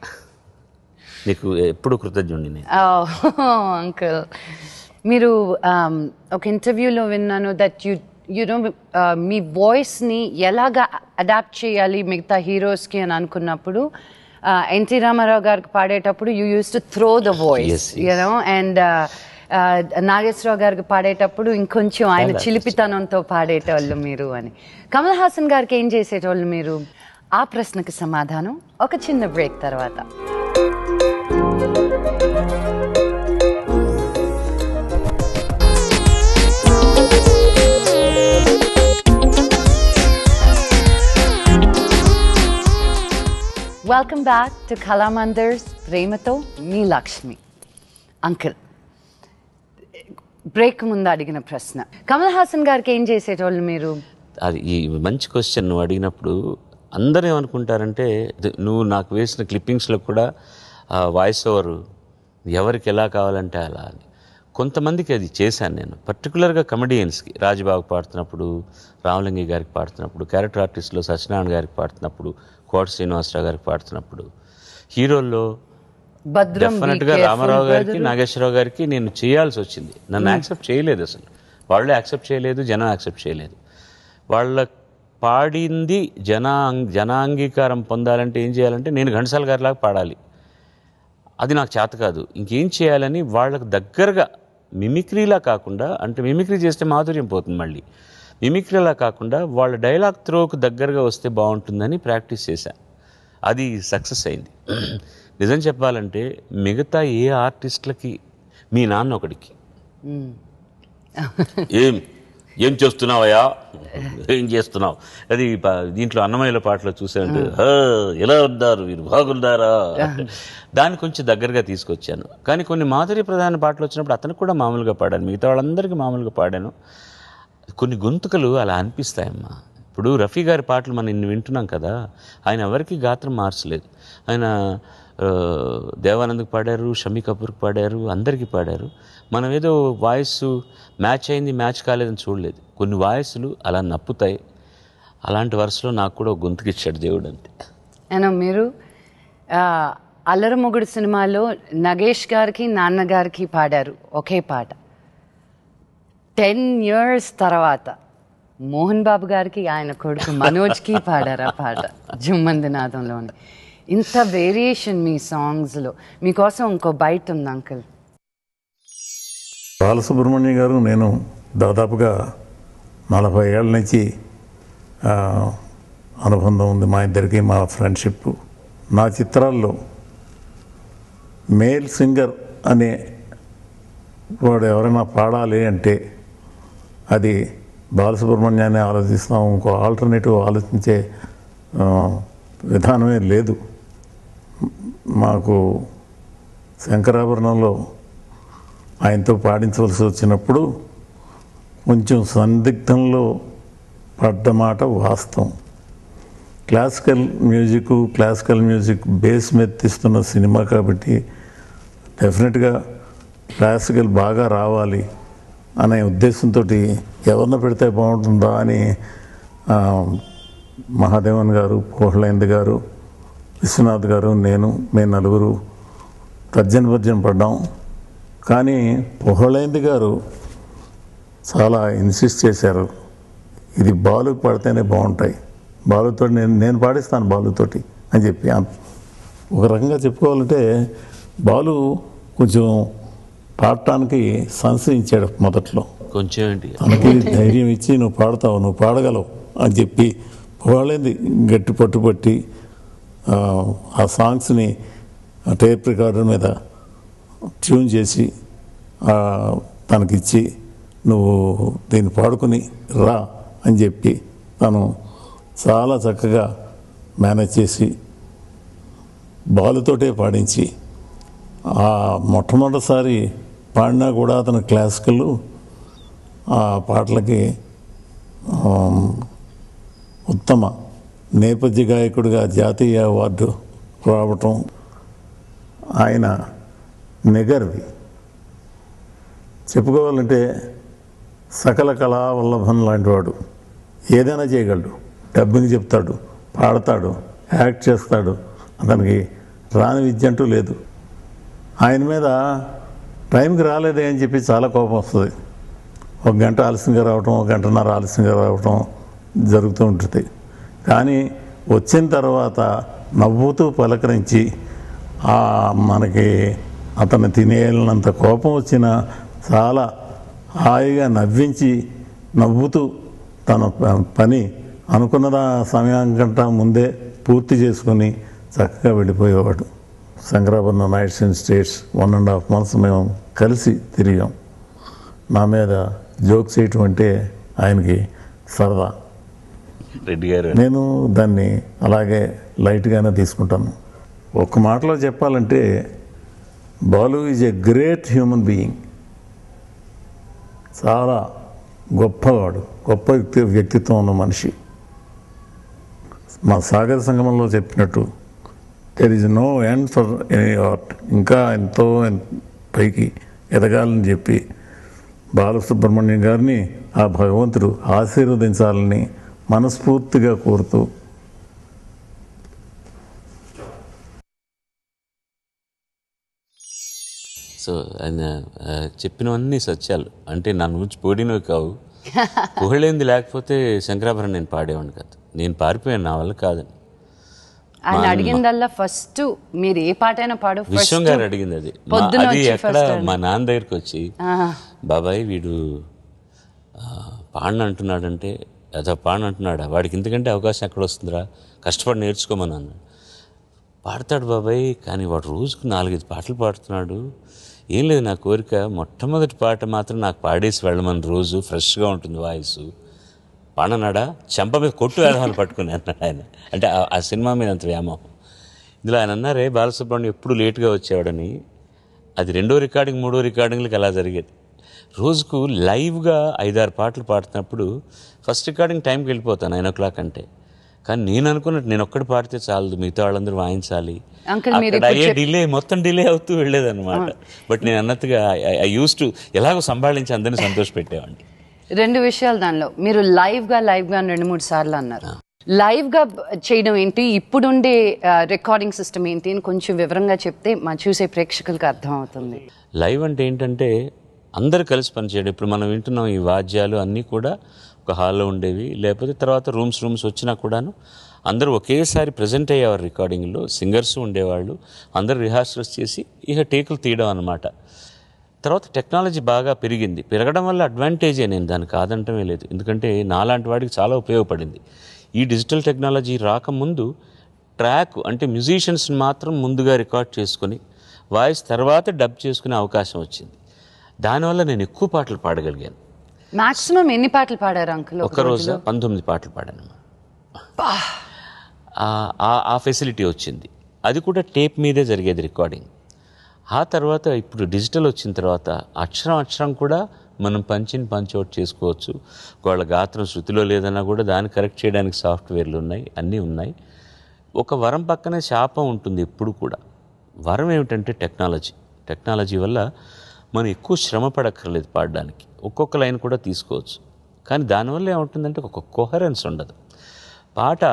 నీకు ఎప్పుడు కృతజ్ఞుడిని నేను. అంకుల్, మీరు ఒక ఇంటర్వ్యూలో విన్నాను దట్ యూనో మీ వాయిస్ని ఎలాగా అడాప్ట్ చేయాలి మిగతా హీరోస్కి అని అనుకున్నప్పుడు ఎన్టీ రామారావు గారికి పాడేటప్పుడు you used to throw the voice, you know, and Nageswara Rao గారికి పాడేటప్పుడు ఇంకొంచెం ఆయన చిలిపితనంతో పాడేటోళ్ళు మీరు అని. కమల్ హాసన్ గారికి ఏం చేసేటోళ్ళు మీరు? ఆ ప్రశ్నకు సమాధానం ఒక చిన్న బ్రేక్ తర్వాత. వెల్కమ్ బ్యాక్ టు కళామందిర్స్ ప్రేమతో మీ లక్ష్మి. అంకుల్, బ్రేక్ ముందు అడిగిన ప్రశ్న, కమల్ హాసన్ గారికి ఏం చేసేటోళ్ళు మీరు? అది ఈ మంచి క్వశ్చన్ నువ్వు అడిగినప్పుడు అందరూ ఏమనుకుంటారంటే, నువ్వు నాకు వేసిన క్లిప్పింగ్స్లో కూడా వాయిస్ ఓవర్ ఎవరికి ఎలా కావాలంటే అలా అని. కొంతమందికి అది చేశాను నేను, పర్టికులర్గా కమెడియన్స్కి. రాజబాబు పాడుతున్నప్పుడు, రామలింగి గారికి పాడుతున్నప్పుడు, క్యారెక్టర్ ఆర్టిస్ట్లో సత్యనారాయణ గారికి పాడుతున్నప్పుడు, కోట శ్రీనివాసరావు గారికి పాడుతున్నప్పుడు, హీరోల్లో డెఫినెట్గా రామారావు గారికి, నాగేశ్వరరావు గారికి నేను చేయాల్సి వచ్చింది. నన్ను యాక్సెప్ట్ చేయలేదు అసలు. వాళ్ళే యాక్సెప్ట్ చేయలేదు, జనం యాక్సెప్ట్ చేయలేదు. వాళ్ళ పాడింది జనాంగీకారం పొందాలంటే ఏం చేయాలంటే నేను ఘంటసాల గారిలాగా పాడాలి. అది నాకు చేత కాదు. ఇంకేం చేయాలని వాళ్ళకు దగ్గరగా మిమిక్రీలా కాకుండా, అంటే మిమిక్రీ చేస్తే మాధుర్యం పోతుంది, మళ్ళీ మిమిక్రీలా కాకుండా వాళ్ళ డైలాగ్ త్రోకు దగ్గరగా వస్తే బాగుంటుందని ప్రాక్టీస్ చేశాను. అది సక్సెస్ అయింది. నిజం చెప్పాలంటే మిగతా ఏ ఆర్టిస్టులకి మీ నాన్న ఒకడికి ఏం చేస్తున్నావయ్యా, ఏం చేస్తున్నావు, అది దీంట్లో అన్నమయ్యల పాటలో చూసానంటే ఎలా ఉన్నారు మీరు, బాగున్నారా, దాన్ని కొంచెం దగ్గరగా తీసుకొచ్చాను. కానీ కొన్ని మాధుర్య ప్రధాన పాటలు వచ్చినప్పుడు అతనికి కూడా మామూలుగా పాడాను, మిగతా వాళ్ళందరికీ మామూలుగా పాడాను. కొన్ని గొంతుకలు అలా అనిపిస్తాయమ్మా. ఇప్పుడు రఫీ గారి పాటలు మనం ఇన్ని వింటున్నాం కదా, ఆయన ఎవరికి గాత్రం మార్చలేదు. ఆయన దేవానంద్కి పాడారు, షమీ కపూర్కి పాడారు, అందరికీ పాడారు. మనం ఏదో వాయిస్ మ్యాచ్ అయింది, మ్యాచ్ కాలేదని చూడలేదు. కొన్ని వాయిస్లు అలా నప్పుతాయి. అలాంటి వరుసలో నాకు కూడా గొంతుకి ఇచ్చాడు దేవుడు అంతే. అయినా మీరు అల్లరమొగుడు సినిమాలో నగేష్ గారికి, నాన్నగారికి పాడారు ఒకే పాట. 10 years తర్వాత మోహన్ బాబు గారికి, ఆయన కొడుకు మనోజ్కి పాడారు ఆ పాట జుమ్మందినాథంలో. ఇంత వేరియేషన్ మీ సాంగ్స్లో. మీకోసం ఇంకో బైట్ ఉంది అంకుల్. బాలసుబ్రహ్మణ్యం గారు నేను దాదాపుగా 40 ఏళ్ళ నుంచి అనుబంధం ఉంది మా ఇద్దరికి, మా ఫ్రెండ్షిప్. నా చిత్రాల్లో మేల్ సింగర్ అనే వాడు ఎవరైనా పాడాలి అంటే అది బాలసుబ్రహ్మణ్యాన్ని ఆలోచిస్తాం. ఇంకో ఆల్టర్నేటివ్ ఆలోచించే విధానమే లేదు. మాకు శంకరాభరణంలో ఆయనతో పాడించవలసి వచ్చినప్పుడు కొంచెం సందిగ్ధంలో పడ్డ మాట వాస్తవం. క్లాసికల్ మ్యూజిక్ బేస్ మీద తీస్తున్న సినిమా కాబట్టి డెఫినెట్గా క్లాసికల్ బాగా రావాలి అనే ఉద్దేశంతో ఎవరిని పెడితే బాగుంటుందా అని మహాదేవన్ గారు, పోహ్లైంద్ గారు, విశ్వనాథ్ గారు, నేను, మేము నలుగురు తర్జన పడ్డాం. కానీ పోహ్లైంద్ గారు చాలా ఇన్సిస్ట్ చేశారు, ఇది బాలుకి పడితేనే బాగుంటాయి, బాలుతో నేను పాడిస్తాను బాలుతోటి అని చెప్పి. ఒక రకంగా చెప్పుకోవాలంటే బాలు కొంచెం పాడటానికి సంశయించాడు మొదట్లో. కొంచెం ఏంటి తనకి ధైర్యం ఇచ్చి నువ్వు పాడతావు, నువ్వు పాడగలవు అని చెప్పి పోహ్లైంద్ గట్టి పట్టుబట్టి ఆ సాంగ్స్ని టేప్ రికార్డర్ మీద ట్యూన్ చేసి తనకిచ్చి నువ్వు దీన్ని పాడుకుని రా అని చెప్పి తను చాలా చక్కగా మేనేజ్ చేసి బాలుతోటే పాడించి, ఆ మొట్టమొదటిసారి పాడినా కూడా అతను క్లాసికల్ ఆ పాటలకి ఉత్తమ నేపథ్య గాయకుడిగా జాతీయ అవార్డు రావటం ఆయన నిగర్వి. చెప్పుకోవాలంటే సకల కళా వల్లభన్ లాంటి వాడు. ఏదైనా చేయగలడు, డబ్బింగ్ చెప్తాడు, పాడతాడు, యాక్ట్ చేస్తాడు. అతనికి రాని విద్య అంటూ లేదు. ఆయన మీద టైంకి రాలేదే అని చెప్పి చాలా కోపం వస్తుంది. 1 గంట ఆలస్యంగా రావటం, 1 గంటన్నర ఆలస్యంగా రావటం జరుగుతూ ఉంటుంది. కానీ వచ్చిన తర్వాత నవ్వుతూ పలకరించి మనకి అతను తినేయాలన్నంత కోపం వచ్చినా చాలా హాయిగా నవ్వుతూ తన పని అనుకున్న సమయానికంటే ముందే పూర్తి చేసుకొని చక్కగా వెళ్ళిపోయేవాడు. Sankarabharanam nights and states 1.5 months మేము కలిసి తిరిగాం. నా మీద జోక్స్ చేయటం అంటే ఆయనకి సరదా. రెడ్డి గారు నేను దాన్ని అలాగే లైట్గానే తీసుకుంటాను. ఒక్క మాటలో చెప్పాలంటే Balu is a great human being. చాలా గొప్పవాడు, గొప్ప వ్యక్తిత్వం ఉన్న మనిషి. మా సాగర సంగమంలో చెప్పినట్టు there is no end for any art. ఇంకా ఎంతో పైకి ఎదగాలని చెప్పి బాలసుబ్రహ్మణ్యం గారిని ఆ భగవంతుడు ఆశీర్వదించాలని మనస్ఫూర్తిగా కోరుతూ సో ఆయన చెప్పినవన్నీ సత్యాలు. అంటే నా గురించి పోడినవి కావు. పుహళేంది లేకపోతే శంకరాభరణం నేను పాడేవాడిని కాదు. నేను పారిపోయాను, నా వల్ల కాదని. ఆయన అడిగిందల్లా ఫస్ట్ మీరు ఏ పాట అయినా పాడు. విశ్వం గారు అడిగింది అది. అది ఎక్కడ మా నాన్న దగ్గరికి వచ్చి, బాబాయ్ వీడు పాడను అంటున్నాడంటే అదో పాడను అంటున్నాడా, వాడికి ఇంతకంటే అవకాశం ఎక్కడ వస్తుందిరా, కష్టపడి నేర్చుకోమని అన్నాడు. పాడతాడు బాబాయ్, కానీ వాడు రోజుకు 4-5 పాటలు పాడుతున్నాడు. ఏం లేదు, నా కోరిక మొట్టమొదటి పాట మాత్రం నాకు పాడేసి వెళ్ళమని, రోజు ఫ్రెష్గా ఉంటుంది వాయిస్. పాడనాడా, చెంప మీద కొట్టు వేదాలు పట్టుకుని అన్నాడు ఆయన. అంటే ఆ సినిమా మీద అంత వ్యామోహం. ఇందులో ఆయన అన్నారే బాలసుబ్రహ్మణ్యం ఎప్పుడు లేట్గా వచ్చేవాడని. అది 2వ రికార్డింగ్ 3వ రికార్డింగ్లకి అలా జరిగేది. రోజుకు లైవ్గా 5-6 పాటలు పాడుతున్నప్పుడు ఫస్ట్ రికార్డింగ్ టైంకి వెళ్ళిపోతాను 9 o'clock అంటే. కానీ నేను అనుకున్నట్టు నేను ఒక్కటి పాడితే చాలదు, మిగతా వాళ్ళందరూ వాయించాలి. డిలే మొత్తం డిలే అవుతూ వెళ్ళేదన్నమాట. బట్ నేను అన్నట్టుగా ఐ యూస్ టు ఎలాగో సంభాళించి అందరినీ సంతోషపెట్టేవాడిని. 2 విషయాలు దానిలో. మీరు లైవ్గా 2-3 సార్లు అన్నారు. లైవ్గా చేయడం ఏంటి, ఇప్పుడుండే రికార్డింగ్ సిస్టమ్ ఏంటి అని కొంచెం వివరంగా చెప్తే మా చూసే ప్రేక్షకులకు అర్థం అవుతుంది. లైవ్ అంటే ఏంటంటే అందరు కలిసి పనిచేయడం. ఇప్పుడు మనం వింటున్నాం ఈ వాద్యాలు అన్నీ కూడా ఒక హాల్లో ఉండేవి, లేకపోతే తర్వాత రూమ్స్ వచ్చినా కూడాను అందరూ ఒకేసారి ప్రజెంట్ అయ్యేవారు రికార్డింగ్లో. సింగర్స్ ఉండేవాళ్ళు, అందరూ రిహార్సల్స్ చేసి ఇక టేకులు తీయడం అన్నమాట. తర్వాత టెక్నాలజీ బాగా పెరగడం వల్ల అడ్వాంటేజే, నేను దాన్ని కాదంటమే లేదు. ఎందుకంటే నాలాంటి వాడికి చాలా ఉపయోగపడింది. ఈ డిజిటల్ టెక్నాలజీ రాకముందు ట్రాక్ అంటే మ్యూజిషియన్స్ని మాత్రం ముందుగా రికార్డ్ చేసుకుని వాయిస్ తర్వాత డబ్ చేసుకునే అవకాశం వచ్చింది. దానివల్ల నేను ఎక్కువ పాటలు పాడగలిగాను. మాక్సిమం ఎన్ని పాటలు పాడారు అంకుల్? ఒక్కరోజు 19 పాటలు పాడాను. ఆ ఫెసిలిటీ వచ్చింది. అది కూడా టేప్ మీదే జరిగేది రికార్డింగ్. ఆ తర్వాత ఇప్పుడు డిజిటల్ వచ్చిన తర్వాత అక్షరం కూడా మనం పంచౌట్ చేసుకోవచ్చు. వాళ్ళ గాత్రం శృతిలో లేదన్నా కూడా దాన్ని కరెక్ట్ చేయడానికి సాఫ్ట్వేర్లు ఉన్నాయి, అన్నీ ఉన్నాయి. ఒక వరం పక్కనే శాపం ఉంటుంది ఎప్పుడు కూడా. వరం ఏమిటంటే టెక్నాలజీ వల్ల మనం ఎక్కువ శ్రమ పడక్కర్లేదు పాడడానికి. ఒక్కొక్క లైన్ కూడా తీసుకోవచ్చు. కానీ దానివల్ల ఏముంటుందంటే ఒక కోహరెన్స్ ఉండదు. పాట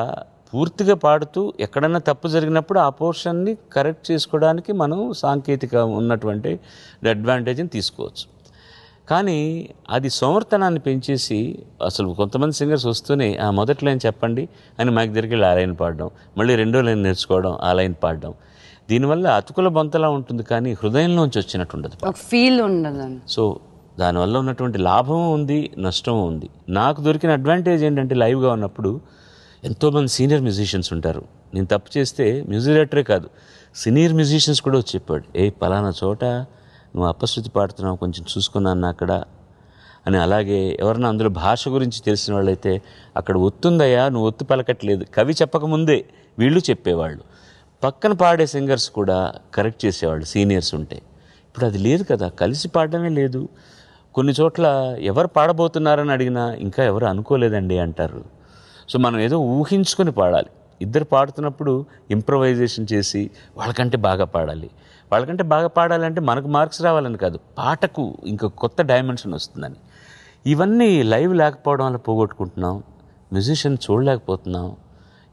పూర్తిగా పాడుతూ ఎక్కడన్నా తప్పు జరిగినప్పుడు ఆ పోర్షన్ని కరెక్ట్ చేసుకోవడానికి మనం సాంకేతిక ఉన్నటువంటి అడ్వాంటేజ్ని తీసుకోవచ్చు. కానీ అది సోమర్థనాన్ని పెంచేసి అసలు కొంతమంది సింగర్స్ వస్తూనే ఆ మొదటి లైన్ చెప్పండి అని మైక్ దగ్గరికి వెళ్ళి ఆ లైన్ పాడడం, మళ్ళీ 2వ లైన్ నేర్చుకోవడం, ఆ లైన్ పాడడం. దీనివల్ల అతుకుల బొంతలా ఉంటుంది కానీ హృదయంలోంచి వచ్చినట్టు ఉండదు, ఫీల్ ఉండదు. సో దానివల్ల ఉన్నటువంటి లాభం ఉంది, నష్టం ఉంది. నాకు దొరికిన అడ్వాంటేజ్ ఏంటంటే లైవ్గా ఉన్నప్పుడు ఎంతోమంది సీనియర్ మ్యూజిషియన్స్ ఉంటారు. నేను తప్పు చేస్తే మ్యూజిక్ డైరెక్టరే కాదు, సీనియర్ మ్యూజిషియన్స్ కూడా వచ్చి చెప్పాడు, పలానా చోట నువ్వు అపశృతి పాడుతున్నావు, కొంచెం చూసుకున్నాను అక్కడ అని. అలాగే ఎవరన్నా అందులో భాష గురించి తెలిసిన వాళ్ళైతే అక్కడ ఒత్తుందయ్యా, నువ్వు ఒత్తు పలకట్లేదు, కవి చెప్పకముందే వీళ్ళు చెప్పేవాళ్ళు. పక్కన పాడే సింగర్స్ కూడా కరెక్ట్ చేసేవాళ్ళు సీనియర్స్ ఉంటే. ఇప్పుడు అది లేదు కదా, కలిసి పాడడమే లేదు. కొన్ని చోట్ల ఎవరు పాడబోతున్నారని అడిగినా ఇంకా ఎవరు అనుకోలేదండి అంటారు. సో మనం ఏదో ఊహించుకొని పాడాలి. ఇద్దరు పాడుతున్నప్పుడు ఇంప్రవైజేషన్ చేసి వాళ్ళకంటే బాగా పాడాలంటే మనకు మార్క్స్ రావాలని కాదు, పాటకు ఇంకా కొత్త డైమెన్షన్ వస్తుందని. ఇవన్నీ లైవ్ లేకపోవడం వల్ల పోగొట్టుకుంటున్నాం. మ్యూజిషియన్ చూడలేకపోతున్నాం.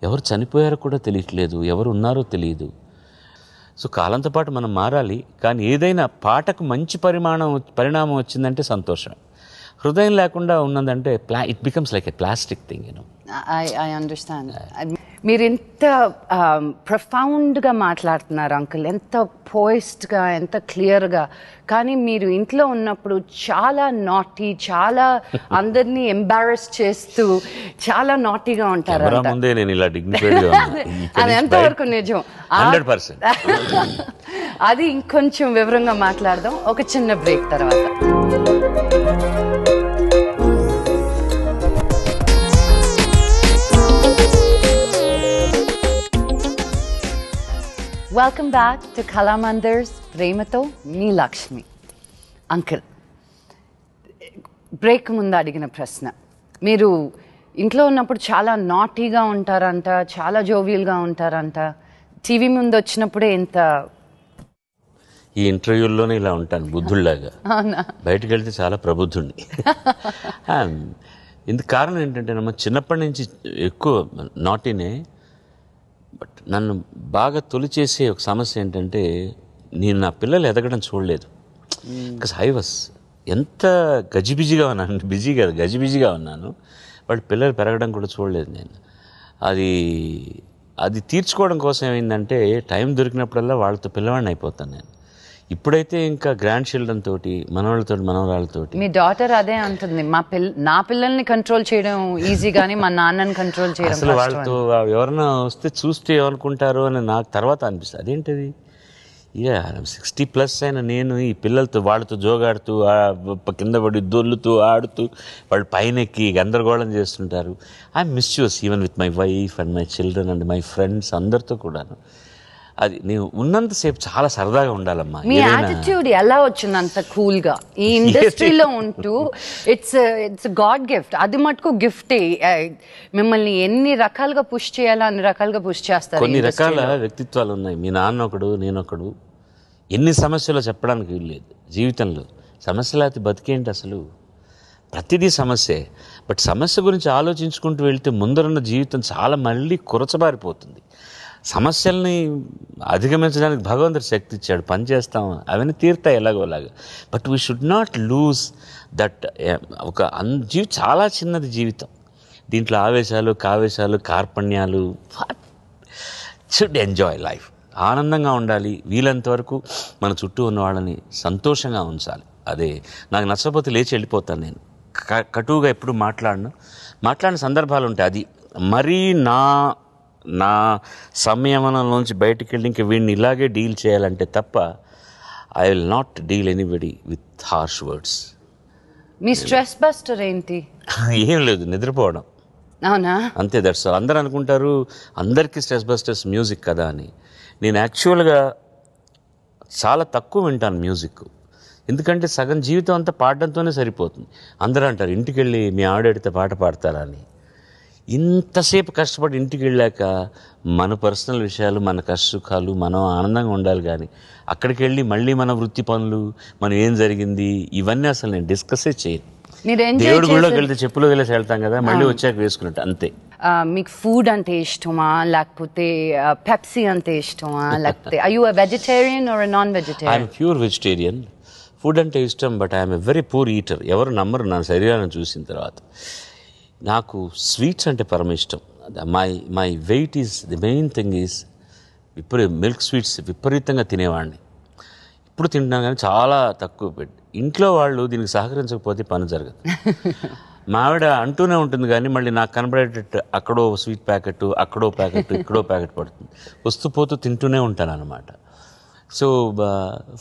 ఎవరు చనిపోయారో కూడా తెలియట్లేదు, ఎవరు ఉన్నారో తెలియదు. సో కాలంతో పాటు మనం మారాలి. కానీ ఏదైనా పాటకు మంచి పరిణామం వచ్చిందంటే సంతోషం. హృదయం లేకుండా ఉన్నదంటే it becomes like a plastic thing. I understand. మీరు ఎంత ప్రొఫౌండ్గా మాట్లాడుతున్నారు అంకుల్, ఎంత పోయిస్ట్గా, ఎంత క్లియర్గా. కానీ మీరు ఇంట్లో ఉన్నప్పుడు చాలా నాటీ, చాలా అందరినీ ఎంబారస్ చేస్తూ చాలా నాటీగా ఉంటారు. ముందే నేను ఇలా డిగ్నిఫైడ్గా అది ఎంతవరకు నిజం? 100%. అది ఇంకొంచెం వివరంగా మాట్లాడదాం ఒక చిన్న బ్రేక్ తర్వాత. వెల్కమ్ బ్యాక్ టు కళామందిర్స్ ప్రేమతో మీ లక్ష్మి. అంకుల్, బ్రేక్ ముందు అడిగిన ప్రశ్న, మీరు ఇంట్లో ఉన్నప్పుడు చాలా నాటీగా ఉంటారంట, చాలా జోవియల్గా ఉంటారంట, టీవీ ముందు వచ్చినప్పుడే ఇంత? ఈ ఇంటర్వ్యూల్లోనే ఇలా ఉంటాను బుద్ధుల్లాగా, అవునా? బయటకు వెళ్తే చాలా ప్రబుద్ధుణ్ణి. ఇందుకు కారణం ఏంటంటే చిన్నప్పటి నుంచి ఎక్కువ నాటీనే. బట్ నన్ను బాగా తొలిచేసే ఒక సమస్య ఏంటంటే, నేను నా పిల్లలు ఎదగడం చూడలేదు. బికాస్ ఐ వాస్ ఎంత గజిబిజిగా ఉన్నాను, బిజీ కాదు గజిబిజిగా ఉన్నాను, వాళ్ళు పిల్లలు పెరగడం కూడా చూడలేదు నేను. అది తీర్చుకోవడం కోసం ఏమైందంటే, టైం దొరికినప్పుడల్లా వాళ్ళతో పిల్లవాడిని అయిపోతాను నేను. ఇప్పుడైతే ఇంకా గ్రాండ్ చిల్డ్రన్ తోటి, మనవాళ్ళతో మనవరాళ్ళతోటి. మీ డాటర్ అదే అంటుంది, నా పిల్లల్ని కంట్రోల్ చేయడం ఈజీ కానీ మా నాన్నని కంట్రోల్ చేయడం అసలు వాళ్ళతో ఎవరైనా వస్తే చూస్తే ఏమనుకుంటారో అని నాకు తర్వాత అనిపిస్తుంది. అదేంటిది, ఇక 60+ అయిన నేను ఈ పిల్లలతో వాళ్ళతో జోగాడుతూ కింద పడి దొల్లుతూ ఆడుతూ వాళ్ళు పైన ఎక్కి గందరగోళం చేస్తుంటారు. I misuse even with my wife and my children and my friends అందరితో కూడాను. అది నేను ఉన్నంతసేపు చాలా సరదాగా ఉండాలమ్మా. మీ యాటిట్యూడ్ ఎలా వచ్చింది అంత కూల్గా ఈ ఇండస్ట్రీలో ఉంటూ? ఇట్స్ గాడ్ గిఫ్ట్, అది మటుకు గిఫ్టే. మిమ్మల్ని ఎన్ని రకాలుగా పుష్ చేయాలో అన్ని రకాలుగా పుష్ చేస్తారు. కొన్ని రకాల వ్యక్తిత్వాలు ఉన్నాయి. మీ నాన్న ఒకడు, నేనొకడు. ఎన్ని సమస్యలు చెప్పడానికి వీల్లేదు జీవితంలో. సమస్యలు అయితే బతికేంటి అసలు? ప్రతిదీ సమస్యే. బట్ సమస్య గురించి ఆలోచించుకుంటూ వెళ్తే ముందరున్న జీవితం చాలా మళ్ళీ కురచబారిపోతుంది. సమస్యల్ని అధిగమించడానికి భగవంతుడు శక్తి ఇచ్చాడు, పని చేస్తాం, అవన్నీ తీరుతాయి ఎలాగోలాగా. But we should not lose that. ఒక జీవితం చాలా చిన్నది జీవితం. దీంట్లో ఆవేశాలు, కావేశాలు, కార్పణ్యాలు. Should enjoy life. ఆనందంగా ఉండాలి. వీలంత వరకు మన చుట్టూ ఉన్న వాళ్ళని సంతోషంగా ఉంచాలి. అదే నాకు నచ్చకపోతే లేచి వెళ్ళిపోతాను నేను. కటువుగా ఎప్పుడు మాట్లాడిన సందర్భాలు ఉంటాయి. అది మరీ నా సంయమనంలోంచి బయటికి వెళ్ళి ఇంక వీడిని ఇలాగే డీల్ చేయాలంటే తప్ప I will not deal anybody with harsh words. Me stress buster ఏంటి? ఏం లేదు, నిద్రపోవడం. అవునా? అంతే, దట్స్ ఆల్. అందరూ అనుకుంటారు అందరికీ స్ట్రెస్ బస్టర్స్ మ్యూజిక్ కదా అని. నేను యాక్చువల్గా చాలా తక్కువ వింటాను మ్యూజిక్. ఎందుకంటే సగం జీవితం అంతా పాడడంతోనే సరిపోతుంది. అందరూ అంటారు ఇంటికి వెళ్ళి మీ ఆవిడడితే పాట పాడతారా అని. ఇంతసేపు కష్టపడి ఇంటికి వెళ్ళాక మన పర్సనల్ విషయాలు, మన కష్టసుఖాలు, మనం ఆనందంగా ఉండాలి. కానీ అక్కడికి వెళ్ళి మళ్ళీ మన వృత్తి పనులు, మనం ఏం జరిగింది, ఇవన్నీ అసలు నేను డిస్కస్సే చేయను. దేవుడి గుళ్ళోకి వెళ్తే చెప్పులు వెళ్ళేసి వెళ్తాం కదా, మళ్ళీ వచ్చాక వేసుకున్నట్టు అంతే. మీకు ఫుడ్ అంటే ఇష్టమా, లేకపోతే పెప్సీ అంటే ఇష్టమా, లేకపోతే I you a vegetarian or a non vegetarian? I'm pure vegetarian. Food అంటే ఇష్టం, but I'm a very poor eater. ఎవరు నమ్మరు నా శరీరాన్ని చూసిన తర్వాత. నాకు స్వీట్స్ అంటే పరమ ఇష్టం. My weight is the main thing is milk sweets విపరీతంగా తినేవాడిని. ఇప్పుడు తింటున్నా కానీ చాలా తక్కువ పెట్టి. ఇంట్లో వాళ్ళు దీనికి సహకరించకపోతే పని జరగదు. మా ఆవిడ అంటూనే ఉంటుంది కానీ మళ్ళీ నాకు కనబడేటట్టు అక్కడో స్వీట్ ప్యాకెట్, అక్కడో ప్యాకెట్, ఇక్కడో ప్యాకెట్ పడుతుంది. వస్తూ పోతూ తింటూనే ఉంటాను అన్నమాట. So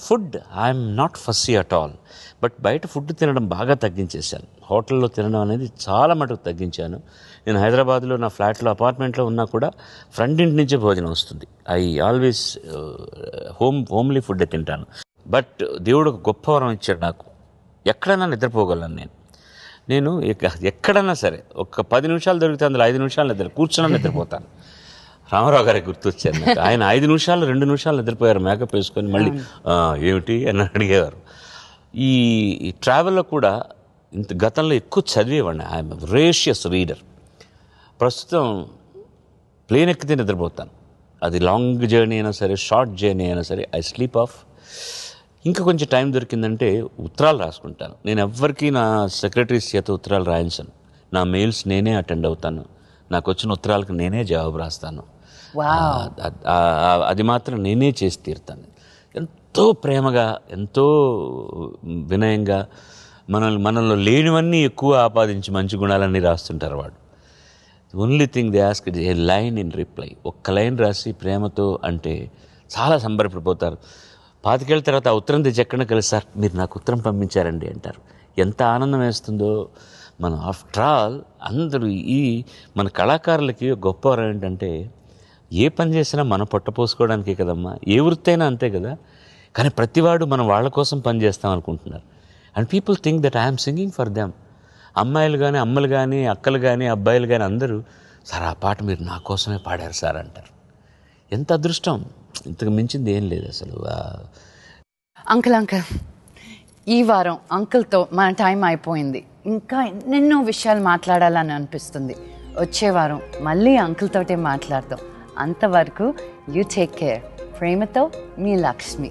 food I'm not fussy at all. But బయట ఫుడ్ తినడం బాగా తగ్గించేశాను. హోటల్లో తినడం అనేది చాలా మటుకు తగ్గించాను. నేను హైదరాబాద్లో నా ఫ్లాట్లో అపార్ట్మెంట్లో ఉన్నా కూడా ఫ్రెండ్ ఇంటి నుంచే భోజనం వస్తుంది. ఐ ఆల్వేస్ హోమ్లీ ఫుడ్ తింటాను. బట్ దేవుడు ఒక గొప్ప వరం ఇచ్చాడు నాకు. ఎక్కడైనా నిద్రపోగలను నేను ఎక్కడన్నా సరే. ఒక 10 నిమిషాలు దొరికితే అందులో 5 నిమిషాలు కూర్చున్నా నిద్రపోతాను. రామారావు గారికి గుర్తొచ్చారు నాకు. ఆయన 5 నిమిషాలు 2 నిమిషాలు నిద్రపోయారు మేకప్ వేసుకొని. మళ్ళీ ఏమిటి అని అడిగేవారు. ఈ ట్రావెల్లో కూడా గతంలో ఎక్కువ చదివేవాడిని. I'm voracious reader. ప్రస్తుతం ప్లేన్ ఎక్కితే నిద్రపోతాను. అది లాంగ్ జర్నీ అయినా సరే, షార్ట్ జర్నీ అయినా సరే, ఐ స్లీప్ ఆఫ్. ఇంకా కొంచెం టైం దొరికిందంటే ఉత్తరాలు రాసుకుంటాను. నేను ఎవ్వరికీ నా సెక్రటరీస్ చేత ఉత్తరాలు రాయించాను. నా మెయిల్స్ నేనే అటెండ్ అవుతాను. నాకు వచ్చిన ఉత్తరాలకు నేనే జవాబు రాస్తాను. Wow. అది మాత్రం నేనే చేసి తీరుతాను. ఎంతో ప్రేమగా, ఎంతో వినయంగా, మనలో లేనివన్నీ ఎక్కువ ఆపాదించి మంచి గుణాలన్నీ రాస్తుంటారు వాడు. Only thing they ask a line in reply. ఒక్క లైన్ రాసి ప్రేమతో అంటే చాలా సంబరపడిపోతారు. 25 ఏళ్ళ తర్వాత ఆ ఉత్తరం తెచ్చి ఎక్కడ కలిసి సార్ మీరు నాకు ఉత్తరం పంపించారండి అంటారు. ఎంత ఆనందం వేస్తుందో. మనం ఆఫ్టర్ ఆల్ అందరూ మన కళాకారులకి గొప్పవారు ఏంటంటే ఏ పని చేసినా మనం పొట్టపోసుకోవడానికే కదమ్మా, ఏ వృత్తి అయినా అంతే కదా. కానీ ప్రతివాడు మనం వాళ్ళ కోసం పని చేస్తాం అనుకుంటున్నారు. And people think that I'm singing for them. అమ్మాయిలు కానీ, అమ్మలు కానీ, అక్కలు కానీ, అబ్బాయిలు కానీ అందరూ సార్ ఆ పాట మీరు నా కోసమే పాడారు సార్ అంటారు. ఎంత అదృష్టం, ఇంతకు మించింది ఏం లేదు అసలు. అంకుల్ ఈ వారం అంకుల్తో మన టైం అయిపోయింది. ఇంకా ఎన్నెన్నో విషయాలు మాట్లాడాలని అనిపిస్తుంది. వచ్చే వారం మళ్ళీ అంకుల్తోటే మాట్లాడతాం. అంతవరకు యూ టేక్ కేర్. ప్రేమతో మీ లక్ష్మి.